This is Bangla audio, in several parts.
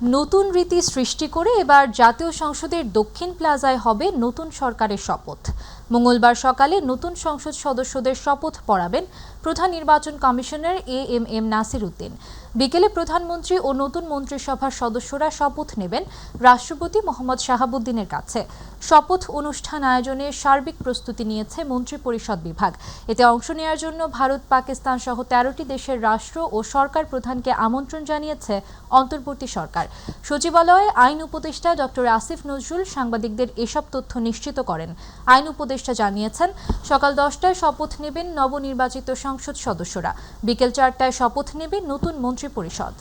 নতুন রীতি সৃষ্টি করে এবার জাতীয় সংসদের দক্ষিণ প্লাজায় হবে নতুন সরকারের শপথ। মঙ্গলবার সকালে নতুন সংসদ সদস্যদের শপথ পড়াবেন প্রধান নির্বাচন কমিশনার এএমএম নাসির উদ্দিন। বিকেলে প্রধানমন্ত্রী ও নতুন মন্ত্রিসভার সদস্যরা শপথ নেবেন রাষ্ট্রপতি মোহাম্মদ শাহাবুদ্দিনের কাছে। শপথ অনুষ্ঠান আয়োজনে সার্বিক প্রস্তুতি নিয়েছে মন্ত্রিপরিষদ বিভাগ। এতে অংশ নেওয়ার জন্য ভারত, পাকিস্তান সহ ১৩টি দেশের রাষ্ট্র ও সরকার প্রধানকে আমন্ত্রণ জানিয়েছে অন্তর্বর্তী সরকার। সচিবালয়ে আইন উপদেষ্টা ডক্টর আসিফ নজরুল সাংবাদিকদের এসব তথ্য নিশ্চিত করেন। আইন উপদেষ্টা জানিয়েছেন, সকাল 10টায় শপথ নেবেন নবনির্বাচিত সংসদ সদস্যরা। বিকেল 4টায় শপথ নেবে নতুন মন্ত্রিপরিষদ।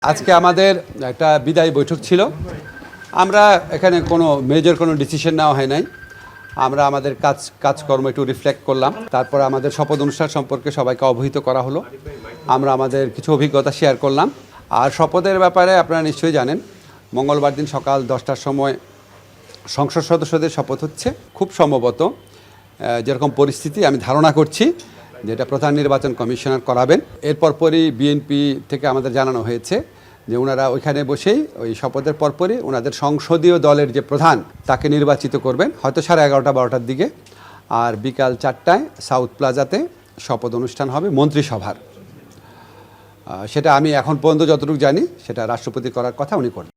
আজকে আমাদের একটা বিদায়ী বৈঠক ছিল। আমরা এখানে কোনো মেজর কোনো ডিসিশন নেওয়া হয় নাই। আমরা আমাদের কাজকর্ম একটু রিফ্লেক্ট করলাম। তারপর আমাদের শপথ অনুষ্ঠান সম্পর্কে সবাইকে অবহিত করা হলো। আমরা আমাদের কিছু অভিজ্ঞতা শেয়ার করলাম। আর শপথের ব্যাপারে আপনারা নিশ্চয়ই জানেন, মঙ্গলবার দিন সকাল 10টার সময় সংসদ সদস্যদের শপথ হচ্ছে। খুব সম্ভবত যেরকম পরিস্থিতি আমি ধারণা করছি যেটা প্রধান নির্বাচন কমিশনার করাবেন। এরপর পরই বিএনপি থেকে আমাদের জানানো হয়েছে যে ওনারা ওইখানে বসেই ওই শপথের পরপরই ওনাদের সংসদীয় দলের যে প্রধান তাকে নির্বাচিত করবেন, হয়তো 11:30-12টার দিকে। আর বিকাল 4টায় সাউথ প্লাজাতে শপথ অনুষ্ঠান হবে মন্ত্রিসভার। সেটা আমি এখন পর্যন্ত যতটুকু জানি সেটা রাষ্ট্রপতি করার কথা উনি করবেন।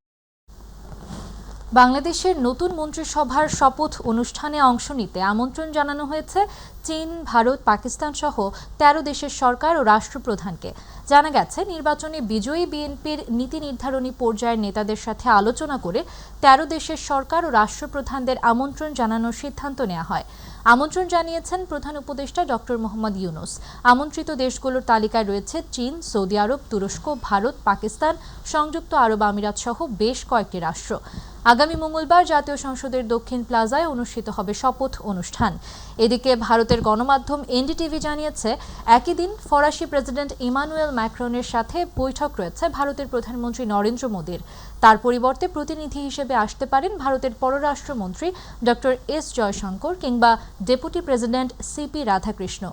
বাংলাদেশের নতুন মন্ত্রিসভার শপথ অনুষ্ঠানে অংশ নিতে আমন্ত্রণ জানানো হয়েছে চীন, ভারত, পাকিস্তান সহ ১৩ দেশের সরকার ও রাষ্ট্রপ্রধানকে। জানা গেছে, নির্বাচনে বিজয়ী বিএনপির নীতি নির্ধারণী পর্যায়ের নেতাদের সাথে আলোচনা করে ১৩ দেশের সরকার ও রাষ্ট্রপ্রধানদের আমন্ত্রণ জানানোর সিদ্ধান্ত নেওয়া হয়। আমন্ত্রণ জানিয়েছেন প্রধান উপদেষ্টা ডক্টর মোহাম্মদ ইউনুস। আমন্ত্রিত দেশগুলোর তালিকায় রয়েছে চীন, সৌদি আরব, তুরস্ক, ভারত, পাকিস্তান, সংযুক্ত আরব আমিরাত সহ বেশ কয়েকটি রাষ্ট্র। আগামী মঙ্গলবার জাতীয় সংসদের দক্ষিণ প্লাজায় অনুষ্ঠিত হবে শপথ অনুষ্ঠান। এদিকে ভারতের গণমাধ্যম এনডিটিভি জানিয়েছে, একই দিন ফরাসি প্রেসিডেন্ট ইমানুয়েল ম্যাক্রনের সাথে বৈঠক রয়েছে ভারতের প্রধানমন্ত্রী নরেন্দ্র মোদীর। তার পরিবর্তে প্রতিনিধি হিসেবে আসতে পারেন ভারতের পররাষ্ট্রমন্ত্রী ডক্টর এস জয়শঙ্কর কিংবা ডেপুটি প্রেসিডেন্ট সিপি রাধাকৃষ্ণ।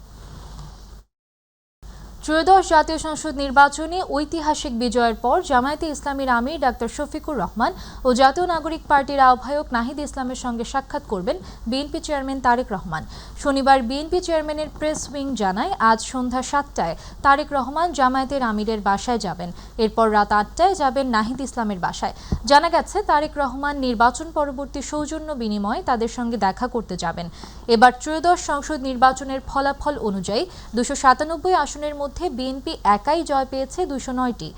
ত্রয়োদশ জাতীয় সংসদ নির্বাচনে ঐতিহাসিক বিজয়ের পর জামায়াতে ইসলামীর আমির ডাক্তার শফিকুর রহমান ও জাতীয় নাগরিক পার্টির আহ্বায়ক নাহিদ ইসলামের সঙ্গে সাক্ষাৎ করবেন বিএনপি চেয়ারম্যান তারেক রহমান। শনিবার বিএনপি চেয়ারম্যানের প্রেস উইং জানায়, আজ সন্ধ্যা 7টায় তারেক রহমান জামায়াতের আমিরের বাসায় যাবেন। এরপর রাত 8টায় যাবেন নাহিদ ইসলামের বাসায়। জানা গেছে, তারেক রহমান নির্বাচন পরবর্তী সৌজন্য বিনিময়ে তাদের সঙ্গে দেখা করতে যাবেন। এবার ত্রয়োদশ সংসদ নির্বাচনের ফলাফল অনুযায়ী 297 আসনের মধ্যে বিএনপি একাই জয় পেয়েছে 209টি।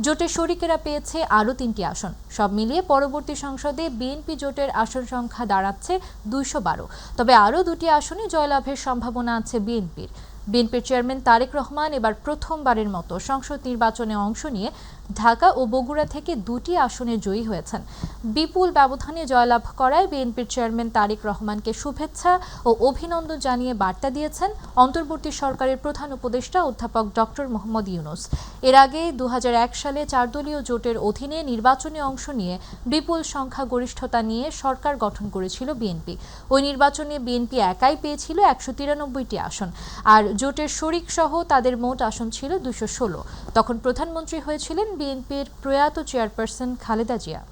জোটের শরিকেরা পেয়েছে আরও 3টি আসন। সব মিলিয়ে পরবর্তী সংসদে বিএনপি জোটের আসন সংখ্যা দাঁড়াচ্ছে 212। তবে আরও 2টি আসনে জয়লাভের সম্ভাবনা আছে বিএনপির। বিএনপির চেয়ারম্যান তারেক রহমান এবার প্রথমবারের মতো সংসদ নির্বাচনে অংশ নিয়ে ঢাকা ও বগুড়া থেকে 2টি আসনে জয়ী হয়েছেন। বিপুল ব্যবধানে জয়লাভ করায় বিএনপির চেয়ারম্যান তারেক রহমানকে শুভেচ্ছা ও অভিনন্দন জানিয়ে বার্তা দিয়েছেন অন্তর্বর্তী সরকারের প্রধান উপদেষ্টা অধ্যাপক ডক্টর মোহাম্মদ ইউনুস। এর আগে 2001 সালে 4 দলীয় জোটের অধীনে নির্বাচনে অংশ নিয়ে বিপুল সংখ্যাগরিষ্ঠতা নিয়ে সরকার গঠন করেছিল বিএনপি। ওই নির্বাচনে বিএনপি একাই পেয়েছিল 193টি আসন, আর জোটের শরিক সহ তাদের মোট আসন ছিল 216। তখন প্রধানমন্ত্রী হয়েছিলেন বিএনপির প্রয়াত চেয়ারপারসন খালেদা জিয়া।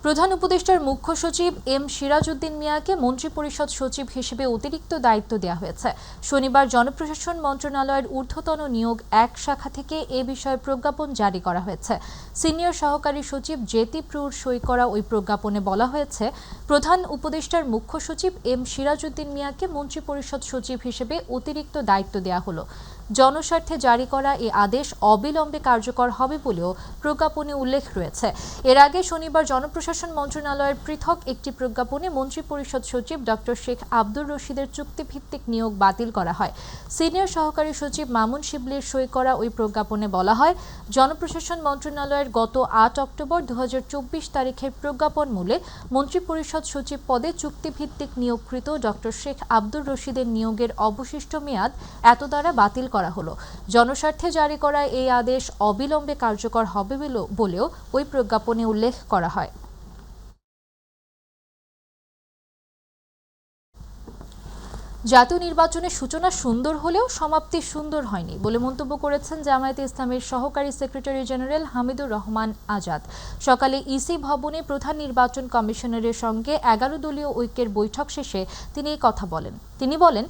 প্রধান উপদেষ্টার মুখ্য সচিব এম সিরাজউদ্দিন মিয়াকে মন্ত্রিপরিষদ সচিব হিসেবে অতিরিক্ত দায়িত্ব দেওয়া হয়েছে। শনিবার জনপ্রশাসন মন্ত্রণালয়ের ঊর্ধ্বতন নিয়োগ 1 শাখা থেকে এ বিষয়ে প্রজ্ঞাপন জারি করা হয়েছে। সিনিয়র সহকারী সচিব জেতি প্রুর সই করা ওই প্রজ্ঞাপনে বলা হয়েছে, প্রধান উপদেষ্টার মুখ্য সচিব এম সিরাজউদ্দিন মিয়াকে মন্ত্রিপরিষদ সচিব হিসেবে অতিরিক্ত দায়িত্ব দেওয়া হলো। জনস্বার্থে জারি করা এই আদেশ অবিলম্বে কার্যকর হবে বলেও প্রজ্ঞাপনে উল্লেখ রয়েছে। এর আগে শনিবার জনপ্রশাসন মন্ত্রণালয়ের পৃথক একটি প্রজ্ঞাপনে মন্ত্রিপরিষদ সচিব ডক্টর শেখ আব্দুর রশিদের চুক্তিভিত্তিক নিয়োগ বাতিল করা হয়। সিনিয়র সহকারী সচিব মামুন শিবলির সই করা ওই প্রজ্ঞাপনে বলা হয়, জনপ্রশাসন মন্ত্রণালয়ের গত 8 অক্টোবর 2024 তারিখের প্রজ্ঞাপন মূলে মন্ত্রিপরিষদ সচিব পদে চুক্তিভিত্তিক নিয়োগকৃত ডক্টর শেখ আব্দুর রশিদের নিয়োগের অবশিষ্ট মেয়াদ এত দ্বারা বাতিল করা হলো। জনস্বার্থে জারি করা এই আদেশ অবিলম্বে কার্যকর হবে বলেও ওই প্রজ্ঞাপনে উল্লেখ করা হয়। জাতীয় নির্বাচনের সূচনা সুন্দর হলেও সমাপ্তি সুন্দর হয়নি বলে মন্তব্য করেছেন জামায়াতে ইসলামীর সহকারী সেক্রেটারি জেনারেল হামিদুর রহমান আজাদ। সকালে ইসি ভবনে প্রধান নির্বাচন কমিশনারের সঙ্গে 11 দলীয় ঐক্যের বৈঠক শেষে তিনি এই কথা বলেন। তিনি বলেন,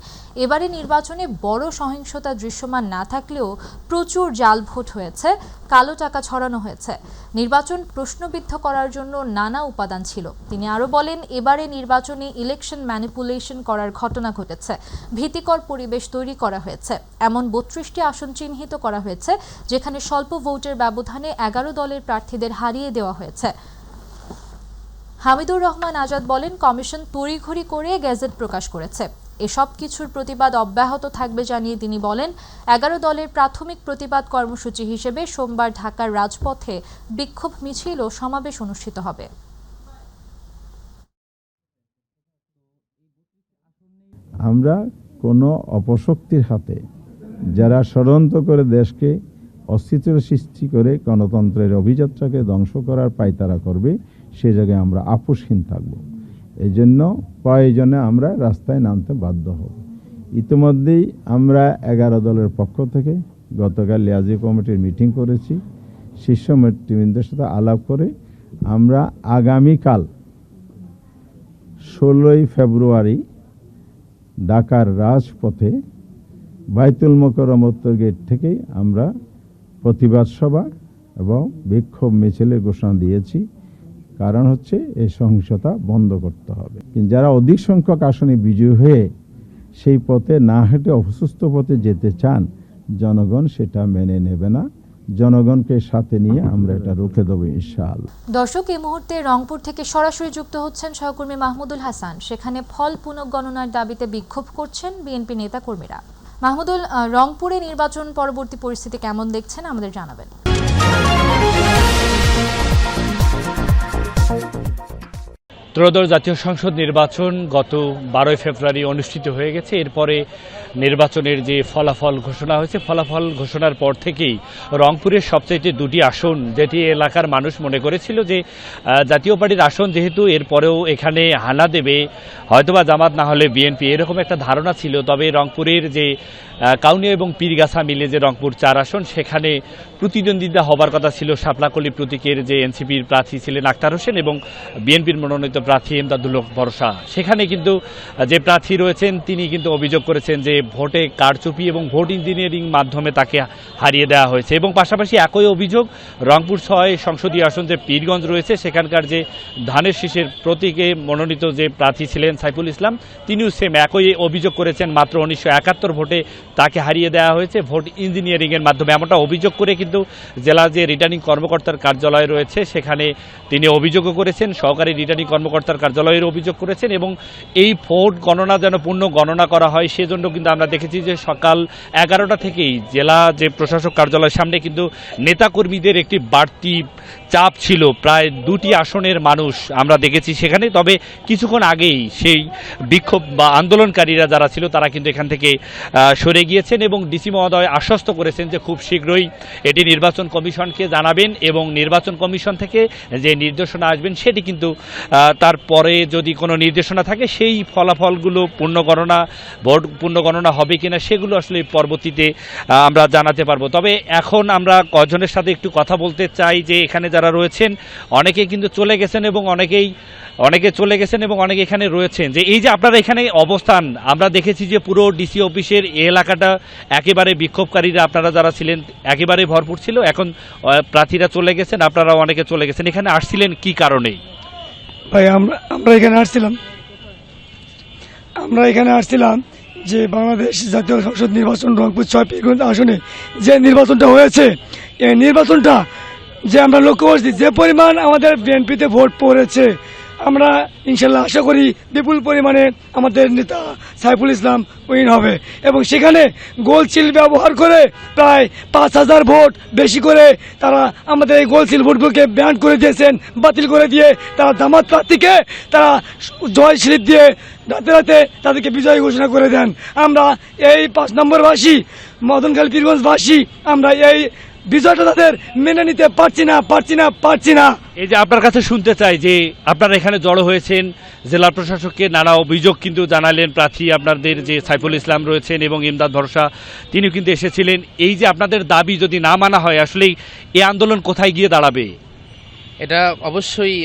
এবারে নির্বাচনে বড় সহিংসতা দৃশ্যমান না থাকলেও প্রচুর জাল ভোট হয়েছে, কালো টাকা ছড়ানো হয়েছে। নির্বাচন প্রশ্নবিদ্ধ করার জন্য নানা উপাদান ছিল। তিনি আরও বলেন, এবারে নির্বাচনে ইলেকশন ম্যানিপুলেশন করার ঘটনা ঘটেছে, ভীতিকর পরিবেশ তৈরি করা হয়েছে। এমন 32টি আসন চিহ্নিত করা হয়েছে যেখানে স্বল্প ভোটের ব্যবধানে 11 দলের প্রার্থীদের হারিয়ে দেওয়া হয়েছে। হামিদুর রহমান আজাদ বলেন, কমিশন তড়িঘড়ি করে গেজেট প্রকাশ করেছে। এসব কিছুর প্রতিবাদ অব্যাহত থাকবে জানিয়ে তিনি বলেন, 11 দলের প্রাথমিক প্রতিবাদ কর্মসূচি হিসেবে সোমবার ঢাকার রাজপথে বিক্ষোভ মিছিল ও সমাবেশ অনুষ্ঠিত হবে। আমরা কোনো অপশক্তির হাতে যারা ষড়যন্ত্র করে দেশকে অস্থিতির সৃষ্টি করে গণতন্ত্রের অভিযাত্রাকে ধ্বংস করার পায়তারা করবে, সে জায়গায় আমরা আপোষহীন থাকব। এই জন্য প্রয়োজনে আমরা রাস্তায় নামতে বাধ্য হব। ইতিমধ্যেই আমরা 11 দলের পক্ষ থেকে গতকাল লিয়াজি কমিটির মিটিং করেছি। শীর্ষ নেতৃবৃন্দের সাথে আলাপ করে আমরা আগামীকাল 16ই ফেব্রুয়ারি ঢাকার রাজপথে বাইতুল মোকাররম উত্তর গেট থেকে আমরা প্রতিবাদ সভা এবং বিক্ষোভ মিছিলের ঘোষণা দিয়েছি। কারণ হচ্ছে এই সহিংসতা বন্ধ করতে হবে। কিন্তু যারা অধিক সংখ্যক আসনে বিজয়ী হয়ে সেই পথে না হেঁটে অসুস্থ পথে যেতে চান, জনগণ সেটা মেনে নেবে না। জনগণকে সাথে নিয়ে আমরা এটা রুখে দেবো ইনশাআল্লাহ। দর্শক, এই মুহূর্তে রংপুর থেকে সরাসরি যুক্ত হচ্ছেন সহকর্মী মাহমুদুল হাসান। সেখানে ফল পুনঃগণনার দাবিতে বিক্ষোভ করছেন বিএনপি নেতাকর্মীরা। মাহমুদুল, রংপুরে নির্বাচন পরবর্তী পরিস্থিতি কেমন দেখছেন আমাদের জানাবেন। ত্রয়োদশ জাতীয় সংসদ নির্বাচন গত 12 ফেব্রুয়ারি অনুষ্ঠিত হয়ে গেছে। এরপরে নির্বাচনের যে ফলাফল ঘোষণা হয়েছে, ফলাফল ঘোষণার পর থেকেই রংপুরের সবচাইতে 2টি আসন, যেটি এলাকার মানুষ মনে করেছিল যে জাতীয় পার্টির আসন যেহেতু এরপরেও এখানে হানা দেবে, হয়তোবা জামাত না হলে বিএনপি, এরকম একটা ধারণা ছিল। তবে রংপুরের যে কাউনিয়া এবং পীরগাছা মিলে যে রংপুর 4 আসন, সেখানে প্রতিদ্বন্দ্বিতা হবার কথা ছিল শাপলাকলি প্রতীকের যে এনসিপির প্রার্থী ছিলেন আক্তার হোসেন এবং বিএনপির মনোনীত প্রার্থী এমদাদুল হক ভরসা। সেখানে কিন্তু যে প্রার্থী রয়েছেন তিনি কিন্তু অভিযোগ করেছেন যে ভোটে কারচুপি এবং ভোট ইঞ্জিনিয়ারিং মাধ্যমে তাকে হারিয়ে দেওয়া হয়েছে। এবং পাশাপাশি একই অভিযোগ রংপুর 6 সংসদীয় আসন যে পীরগঞ্জ রয়েছে, সেখানকার যে ধানের শীষের প্রতীকে মনোনীত যে প্রার্থী ছিলেন সাইফুল ইসলাম, তিনিও সেম একই অভিযোগ করেছেন। মাত্র 1971 ভোটে তাকে হারিয়ে দেওয়া হয়েছে ভোট ইঞ্জিনিয়ারিংয়ের মাধ্যমে, এমনটা অভিযোগ করে কিন্তু জেলা যে রিটার্নিং কর্মকর্তার কার্যালয় রয়েছে সেখানে তিনি অভিযোগও করেছেন, সহকারী রিটার্নিং কর্মকর্তার কার্যালয়ের অভিযোগ করেছেন। এবং এই ভোট গণনা যেন পূর্ণ গণনা করা হয় সেজন্য কিন্তু আমরা দেখেছি যে সকাল 11টা থেকেই জেলা যে প্রশাসক কার্যালয়ের সামনে কিন্তু নেতাকর্মীদের একটি বাড়তি চাপ ছিল। প্রায় 2টি আসনের মানুষ আমরা দেখেছি সেখানে। তবে কিছুক্ষণ আগেই সেই বিক্ষোভ বা আন্দোলনকারীরা যারা ছিল তারা কিন্তু এখান থেকে সরে গিয়েছেন এবং ডিসি মহোদয় আশ্বস্ত করেছেন যে খুব শীঘ্রই এটি নির্বাচন কমিশনকে জানাবেন এবং নির্বাচন কমিশন থেকে যে নির্দেশনা আসবেন সেটি কিন্তু তারপরে যদি কোনো নির্দেশনা থাকে সেই ফলাফলগুলো ভোট পূর্ণগণনা হবে কিনা সেগুলো আসলে পরবর্তীতে আমরা জানাতে পারবো। তবে এখন আমরা কজনের সাথে একটু কথা বলতে চাই যে এখানে যারা রয়েছেন অনেকে কিন্তু চলে গেছেন এবং অনেকে এখানে রয়েছেন। যে এই যে আপনারা এখানে অবস্থান, আমরা দেখেছি যে পুরো ডিসি অফিসের এই এলাকাটা একেবারে বিক্ষোভকারীরা আপনারা যারা ছিলেন একেবারে ভরপুর ছিল। এখন প্রার্থীরা চলে গেছেন, আপনারা অনেকে চলে গেছেন। এখানে আসছিলেন কি কারণে? ভাই আমরা এখানে আসছিলাম যে বাংলাদেশ জাতীয় সংসদ নির্বাচন রংপুর 6 পীরগঞ্জ আসনে যে নির্বাচনটা হয়েছে, এই নির্বাচনটা যে আমরা লক্ষ্য করছি যে পরিমাণ আমাদের বিএনপিতে ভোট পড়েছে, আমরা ইনশাল্লাহ আশা করি বিপুল পরিমাণে আমাদের নেতা সাইফুল ইসলাম উইন হবে। এবং সেখানে গোলচিল ব্যবহার করে প্রায় 5000 ভোট বেশি করে তারা আমাদের এই গোলচিল ভোটগুলোকে ব্যান করে দিয়েছেন, বাতিল করে দিয়ে তারা জামাত প্রার্থীকে তারা জয় স্লিপ দিয়ে রাতে তাদেরকে বিজয়ী ঘোষণা করে দেন। আমরা এই 5 নম্বরবাসী মদনখালী পীরগঞ্জবাসী আমরা এই বিষয়টা তাদের মেনে নিতে পারছি না। এই যে আপনার কাছে শুনতে চাই যে আপনারা এখানে জড়ো হয়েছেন, জেলা প্রশাসককে নানা অভিযোগ কিন্তু জানালেন প্রার্থী আপনাদের যে সাইফুল ইসলাম রয়েছেন এবং ইমদাদ ভরসা তিনিও কিন্তু এসেছিলেন। এই যে আপনাদের দাবি যদি না মানা হয় আসলেই এই আন্দোলন কোথায় গিয়ে দাঁড়াবে? এটা অবশ্যই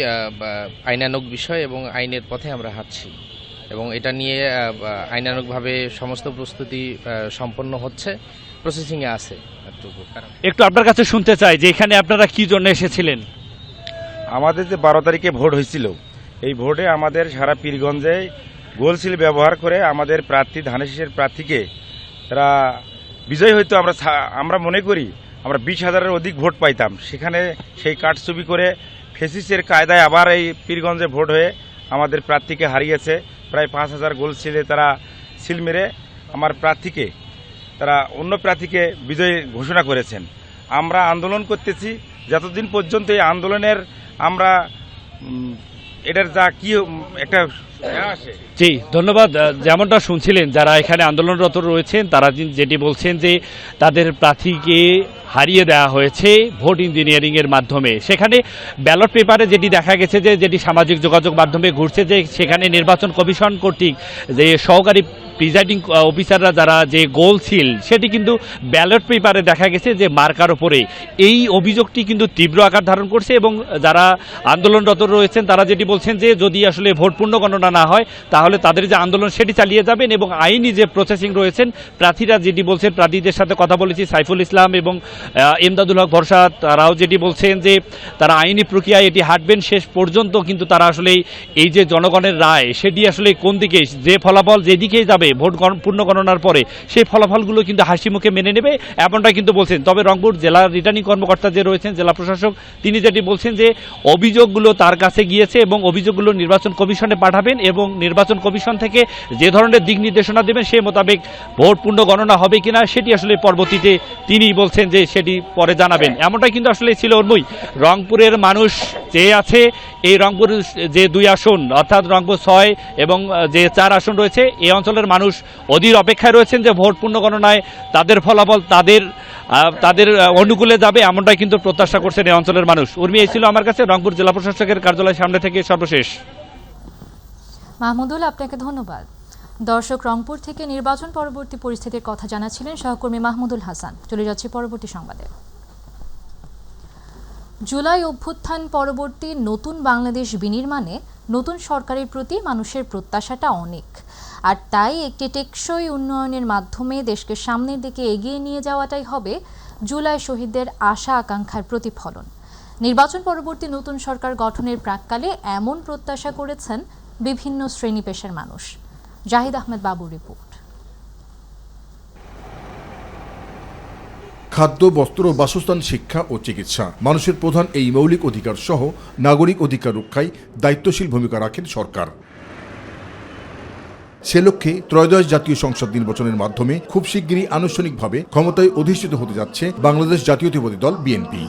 আইনানুগ বিষয় এবং আইনের পথে আমরা হাঁটছি এবং এটা নিয়ে আইনানুগভাবে সমস্ত প্রস্তুতি সম্পন্ন হচ্ছে, প্রসেসিংয়ে আছে। একটু আপনার কাছে শুনতে চাই যে এখানে আপনারা কি জন্য এসেছিলেন? আমাদের যে 12 তারিখে ভোট হয়েছিল, এই ভোটে আমাদের সারা পীরগঞ্জে গোলশিল ব্যবহার করে আমাদের প্রার্থী ধানেশীষের প্রার্থীকে তারা বিজয় হইতো। আমরা মনে করি আমরা 20,000-এর অধিক ভোট পাইতাম। সেখানে সেই কারচুপি করে ফেসিসের কায়দায় আবার এই পীরগঞ্জে ভোট হয়ে আমাদের প্রার্থীকে হারিয়েছে। প্রায় 5,000 গোলশিলে তারা সিল মেরে আমার প্রার্থীকে, তারা অন্য প্রার্থীকে বিজয়ী ঘোষণা করেছেন। আমরা আন্দোলন করতেছি যতদিন পর্যন্ত এই আন্দোলনের আমরা এটার যা কি একটা আসে। জি ধন্যবাদ। যেমনটা শুনছিলেন যারা এখানে আন্দোলনরত রয়েছেন তারা যেটি বলছেন যে তাদের প্রার্থীকে হারিয়ে দেওয়া হয়েছে ভোট ইঞ্জিনিয়ারিং এর মাধ্যমে। সেখানে ব্যালট পেপারে যেটি দেখা গেছে যে যেটি সামাজিক যোগাযোগ মাধ্যমে ঘুরছে যে সেখানে নির্বাচন কমিশন কর্তৃক যে সহকারী প্রিজাইডিং অফিসাররা যারা যে গোল সিল সেটি কিন্তু ব্যালট পেপারে দেখা গেছে যে মার্কার ওপরে। এই অভিযোগটি কিন্তু তীব্র আকার ধারণ করছে এবং যারা আন্দোলনরত রয়েছেন তারা যেটি বলছেন যে যদি আসলে ভোট পূর্ণ গণনা না হয় তাহলে তাদের যে আন্দোলন সেটি চালিয়ে যাবেন এবং আইনি যে প্রসেসিং রয়েছেন প্রার্থীরা যেটি বলছেন, প্রার্থীদের সাথে কথা বলেছি সাইফুল ইসলাম এবং ইমদাদুল হক ভরসা, তারাও যেটি বলছেন যে তারা আইনি প্রক্রিয়ায় এটি হাঁটবেন শেষ পর্যন্ত। কিন্তু তারা আসলে এই যে জনগণের রায় সেটি আসলে কোন দিকে, যে ফলাফল যেদিকেই যাবে ভোট পূর্ণ গণনার পরে সেই ফলাফলগুলো কিন্তু হাসি মুখে মেনে নেবে এমনটা কিন্তু বলছেন। তবে রংপুর জেলার রিটার্নিং কর্মকর্তা যে রয়েছেন জেলা প্রশাসক তিনি যেটি বলছেন যে অভিযোগগুলো তার কাছে গিয়েছে এবং অভিযোগগুলো নির্বাচন কমিশনে পাঠাবেন এবং নির্বাচন কমিশন থেকে যে ধরনের দিক নির্দেশনা দেবেন সেই মোতাবেক ভোট পূর্ণ গণনা হবে কিনা সেটি আসলে পরবর্তীতে তিনি বলছেন যে সেটি পরে জানাবেন। এমনটাই কিন্তু আসলে ছিল উন্ময়। রংপুরের মানুষ যে আছে এই রংপুর যে 2 আসন অর্থাৎ রংপুর 6 এবং যে 4 আসন রয়েছে এই অঞ্চলের মানুষ অধীর অপেক্ষায় রয়েছেন যে ভোট পূর্ণ গণনায় তাদের ফলাফল তাদের অনুকূলে যাবে এমনটাই কিন্তু প্রত্যাশা করছেন এই অঞ্চলের মানুষ। উর্মি এই ছিল আমার কাছে রংপুর জেলা প্রশাসকের কার্যালয়ের সামনে থেকে সর্বশেষ। মাহমুদুল, আপনাকে ধন্যবাদ। দর্শক, রংপুর থেকে নির্বাচন পরবর্তী পরিস্থিতির কথা জানাচ্ছিলেন সহকর্মী মাহমুদুল হাসান। চলে যাচ্ছে পরবর্তী সংবাদে। জুলাই অভ্যুত্থান পরবর্তী নতুন বাংলাদেশ বিনির্মাণে নতুন সরকারের প্রতি মানুষের প্রত্যাশাটা অনেক, আর তাই একটি টেকসই উন্নয়নের মাধ্যমে দেশকে সামনের দিকে এগিয়ে নিয়ে যাওয়াটাই হবে জুলাই শহীদদের আশা আকাঙ্ক্ষার প্রতিফলন। নির্বাচন পরবর্তী নতুন সরকার গঠনের প্রাক্কালে এমন প্রত্যাশা করেছেন বিভিন্ন শ্রেণী পেশার মানুষ। জাহিদ আহমেদ বাবুর রিপোর্ট। খাদ্য, বস্ত্র, বাসস্থান, শিক্ষা ও চিকিৎসা মানুষের প্রধান এই মৌলিক অধিকার সহ নাগরিক অধিকার রক্ষায় দায়িত্বশীল ভূমিকা রাখেন সরকার। সে লক্ষ্যে ত্রয়োদশ জাতীয় সংসদ নির্বাচনের মাধ্যমে খুব শিগগিরই আনুষ্ঠানিকভাবে ক্ষমতায় অধিষ্ঠিত হতে যাচ্ছে বাংলাদেশ জাতীয়তাবাদী দল বিএনপি।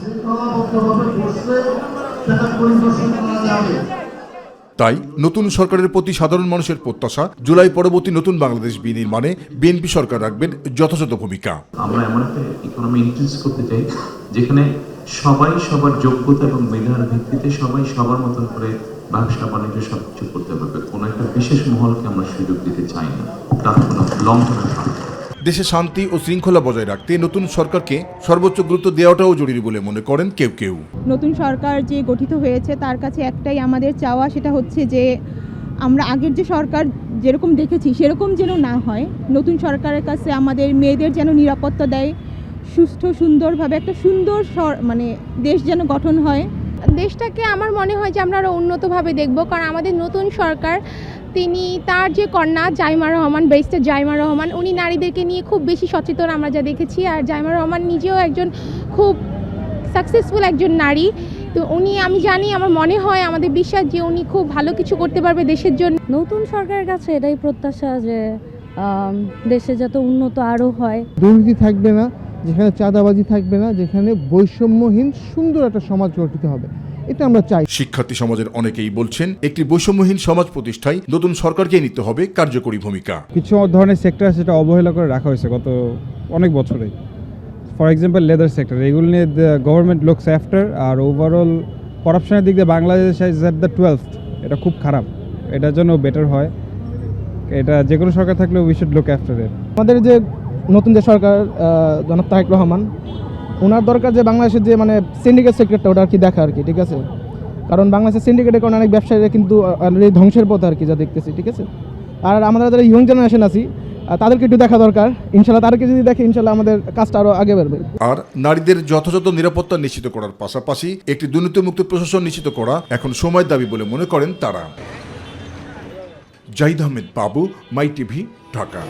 তাই নতুন সরকারের প্রতি সাধারণ মানুষের প্রত্যাশা জুলাই পরবর্তী নতুন বাংলাদেশ বিনির্মাণে বিএনপি সরকার রাখবেন যথাযথ ভূমিকা। আমরা এমন একটা ইকোনমি ইনক্রিজ করতে চাই যেখানে সবাই সবার যোগ্যতা এবং মেধার ভিত্তিতে সবাই সবার মতন করে ব্যবসা বাণিজ্য সবকিছু করতে পারবে। কোনো একটা বিশেষ মহলকে আমরা সুযোগ দিতে চাই না, তার কোনো লং টার্ম। দেশে শান্তি ও শৃঙ্খলা বজায় রাখতে নতুন সরকারকে সর্বোচ্চ গুরুত্ব দেওয়াটাও জরুরি বলে মনে করেন কেউ কেউ। নতুন সরকার যে গঠিত হয়েছে তার কাছে একটাই আমাদের চাওয়া, সেটা হচ্ছে যে আমরা আগের যে সরকার যেরকম দেখেছি সেরকম যেন না হয়। নতুন সরকারের কাছে আমাদের মেয়েদের যেন নিরাপত্তা দেয়, সুস্থ সুন্দরভাবে একটা সুন্দর দেশ যেন গঠন হয়। দেশটাকে আমার মনে হয় যে আমরা আরও উন্নতভাবে দেখব, কারণ আমাদের নতুন সরকার তিনি তার যে কন্যা জাইমা রহমান, ব্যারিস্টার জাইমা রহমান, উনি নারীদেরকে নিয়ে খুব বেশি সচেতন আমরা যা দেখেছি। আর জাইমা রহমান নিজেও একজন খুব সাকসেসফুল একজন নারী, তো উনি, আমি জানি, আমার মনে হয়, আমাদের বিশ্বাস যে উনি খুব ভালো কিছু করতে পারবে দেশের জন্য। নতুন সরকারের কাছে এটাই প্রত্যাশা যে দেশে যত উন্নত আরও হয়। দুর্নীতি থাকবে না, যেখানে চাঁদাবাজি থাকবে না, যেখানে বৈষম্যহীন সুন্দর একটা সমাজ গঠিত হবে, এটা আমরা চাই। শিক্ষার্থী সমাজের অনেকেই বলছেন একটি বৈষম্যহীন সমাজ প্রতিষ্ঠায় নতুন সরকারকে নিতে হবে কার্যকরী ভূমিকা। কিছু ধরনের সেক্টর সেটা অবহেলা করে রাখা হয়েছে গত অনেক বছরে। ফর এক্সাম্পল লেদার সেক্টর, এগুলো নিয়ে গভর্নমেন্ট লুকস আফটার। আর ওভারঅল করাপশনের দিক দিয়ে Bangladesh is at the 12th, এটা খুব খারাপ, এটার জন্য বেটার হয়। এটা যে কোনো সরকার থাকলেও we should look after it. আমাদের যে নতুন যে সরকার জনাব তারেক রহমান, ওনার দরকার যে বাংলাদেশের যে মানে সিন্ডিকেট সেক্টরটা ওটা আর কি দেখা আর কি, ঠিক আছে? কারণ বাংলাদেশের সিন্ডিকেটের কারণে অনেক ব্যবসায়ীরা কিন্তু অলরেডি ধ্বংসের পথে আর কি, যা দেখতেছি, ঠিক আছে? আর আমরা যারা ইয়ং জেনারেশন আছি তাদেরকে একটু দেখা দরকার, ইনশাল্লাহ তাদেরকে যদি দেখে ইনশাল্লাহ আমাদের কাজটা আরও আগে বাড়বে। আর নারীদের যথাযথ নিরাপত্তা নিশ্চিত করার পাশাপাশি একটি দুর্নীতিমুক্ত প্রশাসন নিশ্চিত করা এখন সময়ের দাবি বলে মনে করেন তারা। জাহিদ আহমেদ বাবু, মাই টিভি, ঢাকা।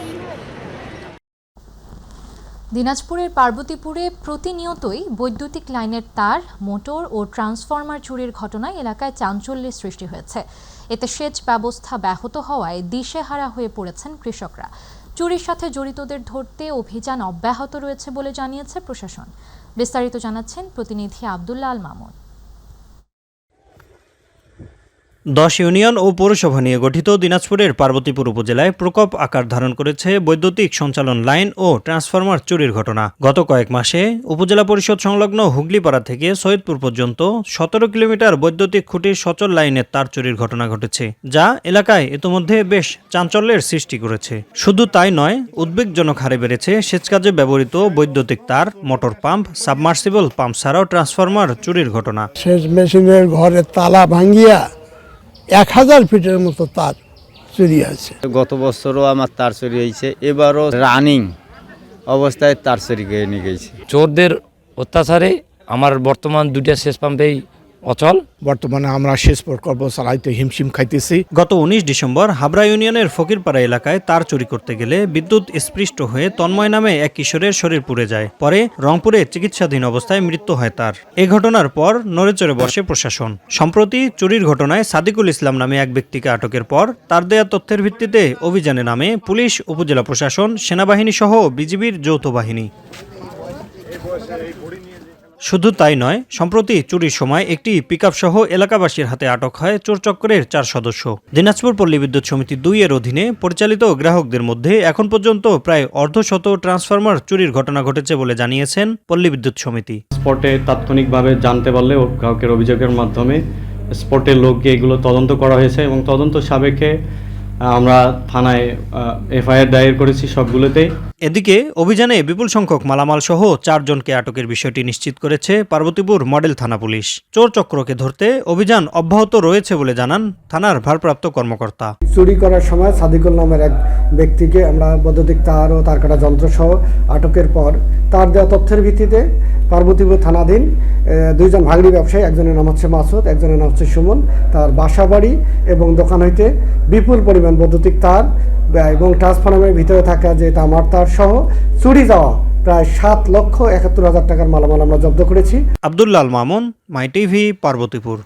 দিনাজপুরের পার্বতীপুরে প্রতিনিয়তই বৈদ্যুতিক লাইনের তার, মোটর ও ট্রান্সফরমার চুরির ঘটনায় এলাকায় চাঞ্চল্যের সৃষ্টি হয়েছে। এতে সেচ ব্যবস্থা ব্যাহত হওয়ায় দিশেহারা হয়ে পড়েছেন কৃষকরা। চুরির সাথে জড়িতদের ধরতে অভিযান অব্যাহত রয়েছে বলে জানিয়েছে প্রশাসন। বিস্তারিত জানাচ্ছেন প্রতিনিধি আব্দুল্লাহ আল মামুন। 10 ইউনিয়ন ও পৌরসভা নিয়ে গঠিত দিনাজপুরের পার্বতীপুর উপজেলায় প্রকোপ আকার ধারণ করেছে বৈদ্যুতিক সঞ্চালন লাইন ও ট্রান্সফরমার চুরির ঘটনা। গত কয়েক মাসে উপজেলা পরিষদ সংলগ্ন হুগলিপাড়া থেকে সৈয়দপুর পর্যন্ত 17 কিলোমিটার বৈদ্যুতিক খুঁটির সচল লাইনের তার চুরির ঘটনা ঘটেছে, যা এলাকায় ইতোমধ্যে বেশ চাঞ্চল্যের সৃষ্টি করেছে। শুধু তাই নয়, উদ্বেগজনক হারে বেড়েছে সেচ কাজে ব্যবহৃত বৈদ্যুতিক তার, মোটর পাম্প, সাবমার্সিবল পাম্প ছাড়াও ট্রান্সফরমার চুরির ঘটনা। সেচ মেশিনের ঘরে তালা ভাঙ্গিয়া 1000 ফিটের মতো তার চুরি আছে। গত বছরও আমার তার চুরি হয়েছে, এবারও রানিং অবস্থায় তার চুরি করে নিয়ে গেছে। চোরদের অত্যাচারে আমার বর্তমান 2টা সেচ পাম্পেই অচল। বর্তমানে আমরা সেচ প্রকল্প চালাইতে হিমশিম খাইতেছি। গত 19 ডিসেম্বর হাবড়া ইউনিয়নের ফকিরপাড়া এলাকায় তার চুরি করতে গেলে বিদ্যুৎ স্পৃষ্ট হয়ে তন্ময় নামে এক কিশোরের শরীর পুড়ে যায়। পরে রংপুরে চিকিৎসাধীন অবস্থায় মৃত্যু হয় তার। এ ঘটনার পর নড়েচড়ে বসে প্রশাসন। সম্প্রতি চুরির ঘটনায় সাদিকুল ইসলাম নামে এক ব্যক্তিকে আটকের পর তার দেয়া তথ্যের ভিত্তিতে অভিযানে নামে পুলিশ, উপজেলা প্রশাসন, সেনাবাহিনী সহ বিজিবির যৌথ বাহিনী। শুধু তাই নয়, সম্প্রতি চুরির সময় একটি পিকআপ সহ এলাকাবাসীর হাতে আটক হয় চোরচক্রের 4 সদস্য। দিনাজপুর পল্লী বিদ্যুৎ সমিতি 2 এর অধীনে পরিচালিত গ্রাহকদের মধ্যে এখন পর্যন্ত প্রায় অর্ধশত ট্রান্সফরমার চুরির ঘটনা ঘটেছে বলে জানিয়েছেন পল্লী বিদ্যুৎ সমিতি। স্পটে তাৎক্ষণিকভাবে জানতে পারলে গ্রাহকের অভিযোগের মাধ্যমে স্পটের লোককে এগুলো তদন্ত করা হয়েছে এবং তদন্ত সাপেক্ষে আমরা থানায় এফআইআর দায়ের করেছি সবগুলোতেই। এদিকে অভিযানে বিপুল সংখ্যক মালামাল সহ 4 জনকে আটকের বিষয়টি নিশ্চিত করেছে পার্বতীপুর মডেল থানা পুলিশ। চোর চক্রকে ধরতে অভিযান অব্যাহত রয়েছে বলে জানান থানার ভারপ্রাপ্ত কর্মকর্তা। চুরি করার সময় সাদিকুল নামের এক ব্যক্তিকে আমরা বৈদ্যুতিক তার ও তার কাটা যন্ত্র সহ আটকের পর তার দেওয়া তথ্যের ভিত্তিতে পার্বতীপুর থানাধীন 2 জন ভাগড়ি ব্যবসায়ী, একজনের নাম হচ্ছে মাসুদ, একজনের নাম হচ্ছে সুমন, তার বাসা বাড়ি এবং দোকান হইতে বিপুল পরিমাণ বৈদ্যুতিক তার এবং ট্রান্সফরমারের ভিতরে থাকা যে তামার তার সহ চুরি যাওয়া প্রায় 7,71,000 টাকার মালামাল আমরা জব্দ করেছি। আব্দুল্লাহ আল মামুন, মাই টিভি, পার্বতীপুর।